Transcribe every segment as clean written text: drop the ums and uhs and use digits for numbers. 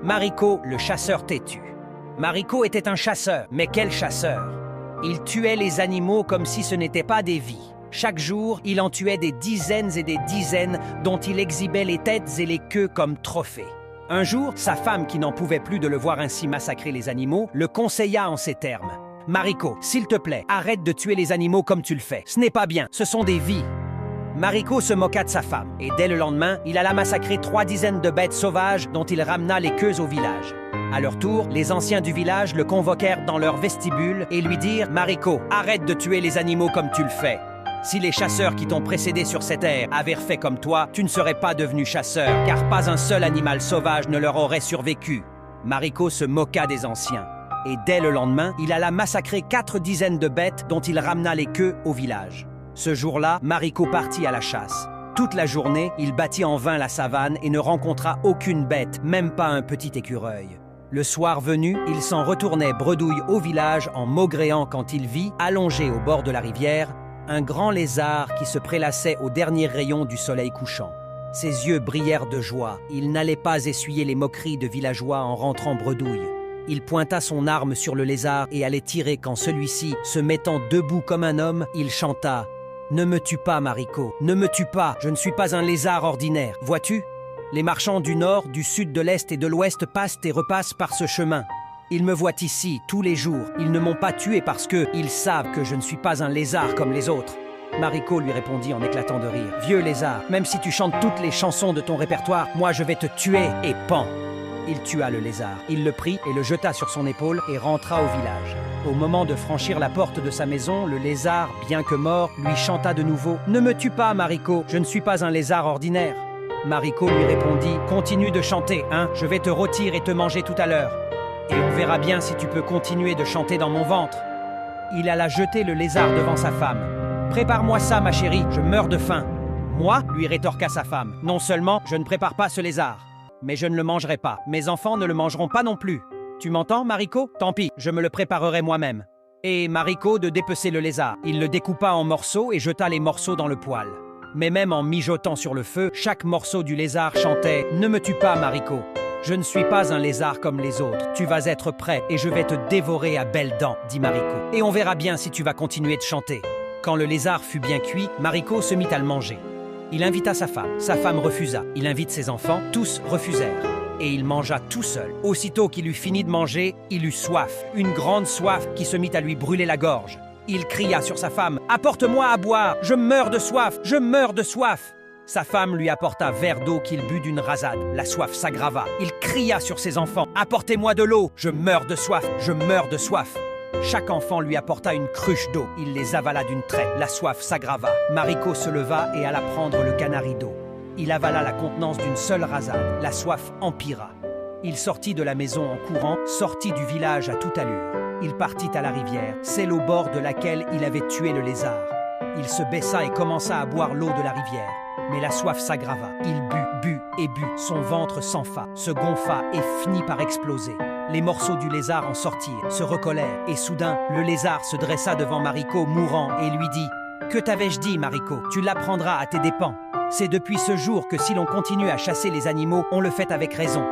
Mariko, le chasseur têtu. Mariko était un chasseur, mais quel chasseur! Il tuait les animaux comme si ce n'était pas des vies. Chaque jour, il en tuait des dizaines et des dizaines dont il exhibait les têtes et les queues comme trophées. Un jour, sa femme, qui n'en pouvait plus de le voir ainsi massacrer les animaux, le conseilla en ces termes. « Mariko, s'il te plaît, arrête de tuer les animaux comme tu le fais. Ce n'est pas bien, ce sont des vies. » Mariko se moqua de sa femme, et dès le lendemain, il alla massacrer 3 dizaines de bêtes sauvages dont il ramena les queues au village. À leur tour, les anciens du village le convoquèrent dans leur vestibule et lui dirent « Mariko, arrête de tuer les animaux comme tu le fais. Si les chasseurs qui t'ont précédé sur cette terre avaient fait comme toi, tu ne serais pas devenu chasseur, car pas un seul animal sauvage ne leur aurait survécu. » Mariko se moqua des anciens. Et dès le lendemain, il alla massacrer 4 dizaines de bêtes dont il ramena les queues au village. Ce jour-là, Mariko partit à la chasse. Toute la journée, il battit en vain la savane et ne rencontra aucune bête, même pas un petit écureuil. Le soir venu, il s'en retournait bredouille au village en maugréant quand il vit, allongé au bord de la rivière, un grand lézard qui se prélassait au dernier rayon du soleil couchant. Ses yeux brillèrent de joie. Il n'allait pas essuyer les moqueries de villageois en rentrant bredouille. Il pointa son arme sur le lézard et allait tirer quand celui-ci, se mettant debout comme un homme, il chanta « Ne me tue pas, Mariko, ne me tue pas, je ne suis pas un lézard ordinaire, vois-tu ? Les marchands du nord, du sud, de l'est et de l'ouest passent et repassent par ce chemin. Ils me voient ici, tous les jours. Ils ne m'ont pas tué parce qu'ils savent que je ne suis pas un lézard comme les autres. » Mariko lui répondit en éclatant de rire. « Vieux lézard, même si tu chantes toutes les chansons de ton répertoire, moi je vais te tuer et pan !» Il tua le lézard. Il le prit et le jeta sur son épaule et rentra au village. Au moment de franchir la porte de sa maison, le lézard, bien que mort, lui chanta de nouveau « Ne me tue pas, Mariko, je ne suis pas un lézard ordinaire. » Mariko lui répondit « Continue de chanter, hein, je vais te rôtir et te manger tout à l'heure. Et on verra bien si tu peux continuer de chanter dans mon ventre. » Il alla jeter le lézard devant sa femme. « Prépare-moi ça, ma chérie, je meurs de faim. »« Moi ?» lui rétorqua sa femme. « Non seulement je ne prépare pas ce lézard, mais je ne le mangerai pas. Mes enfants ne le mangeront pas non plus. Tu m'entends, Mariko? Tant pis, je me le préparerai moi-même. » Et Mariko de dépecer le lézard. Il le découpa en morceaux et jeta les morceaux dans le poêle. Mais même en mijotant sur le feu, chaque morceau du lézard chantait « Ne me tue pas, Mariko. Je ne suis pas un lézard comme les autres. Tu vas être prêt et je vais te dévorer à belles dents, dit Mariko. Et on verra bien si tu vas continuer de chanter. » Quand le lézard fut bien cuit, Mariko se mit à le manger. Il invita sa femme refusa. Il invite ses enfants, tous refusèrent. Et il mangea tout seul. Aussitôt qu'il eut fini de manger, il eut soif, une grande soif qui se mit à lui brûler la gorge. Il cria sur sa femme « Apporte-moi à boire, je meurs de soif, je meurs de soif !» Sa femme lui apporta verre d'eau qu'il but d'une rasade. La soif s'aggrava. Il cria sur ses enfants « Apportez-moi de l'eau, je meurs de soif, je meurs de soif !» Chaque enfant lui apporta une cruche d'eau. Il les avala d'une traite. La soif s'aggrava. Mariko se leva et alla prendre le canari d'eau. Il avala la contenance d'une seule rasade. La soif empira. Il sortit de la maison en courant, sortit du village à toute allure. Il partit à la rivière, celle au bord de laquelle il avait tué le lézard. Il se baissa et commença à boire l'eau de la rivière. Mais la soif s'aggrava. Il but et but. Son ventre s'enfla, se gonfla et finit par exploser. Les morceaux du lézard en sortirent, se recollèrent, et soudain, le lézard se dressa devant Mariko, mourant, et lui dit « Que t'avais-je dit, Mariko? Tu l'apprendras à tes dépens. C'est depuis ce jour que si l'on continue à chasser les animaux, on le fait avec raison. »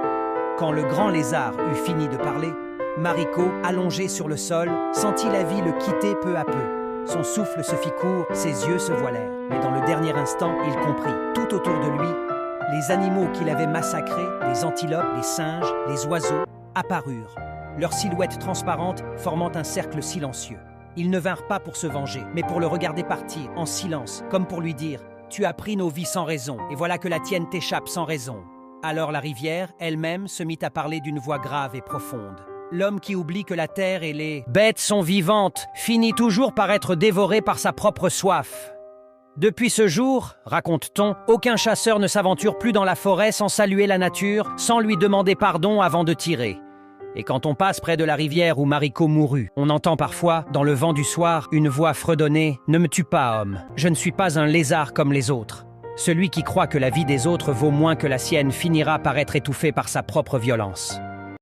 Quand le grand lézard eut fini de parler, Mariko, allongé sur le sol, sentit la vie le quitter peu à peu. Son souffle se fit court, ses yeux se voilèrent. Mais dans le dernier instant, il comprit, tout autour de lui, les animaux qu'il avait massacrés, les antilopes, les singes, les oiseaux, apparurent, leurs silhouettes transparentes formant un cercle silencieux. Ils ne vinrent pas pour se venger, mais pour le regarder partir, en silence, comme pour lui dire « Tu as pris nos vies sans raison, et voilà que la tienne t'échappe sans raison. » Alors la rivière, elle-même, se mit à parler d'une voix grave et profonde. L'homme qui oublie que la terre et les bêtes sont vivantes finit toujours par être dévoré par sa propre soif. Depuis ce jour, raconte-t-on, aucun chasseur ne s'aventure plus dans la forêt sans saluer la nature, sans lui demander pardon avant de tirer. Et quand on passe près de la rivière où Mariko mourut, on entend parfois, dans le vent du soir, une voix fredonner « Ne me tue pas, homme, je ne suis pas un lézard comme les autres. » Celui qui croit que la vie des autres vaut moins que la sienne finira par être étouffé par sa propre violence.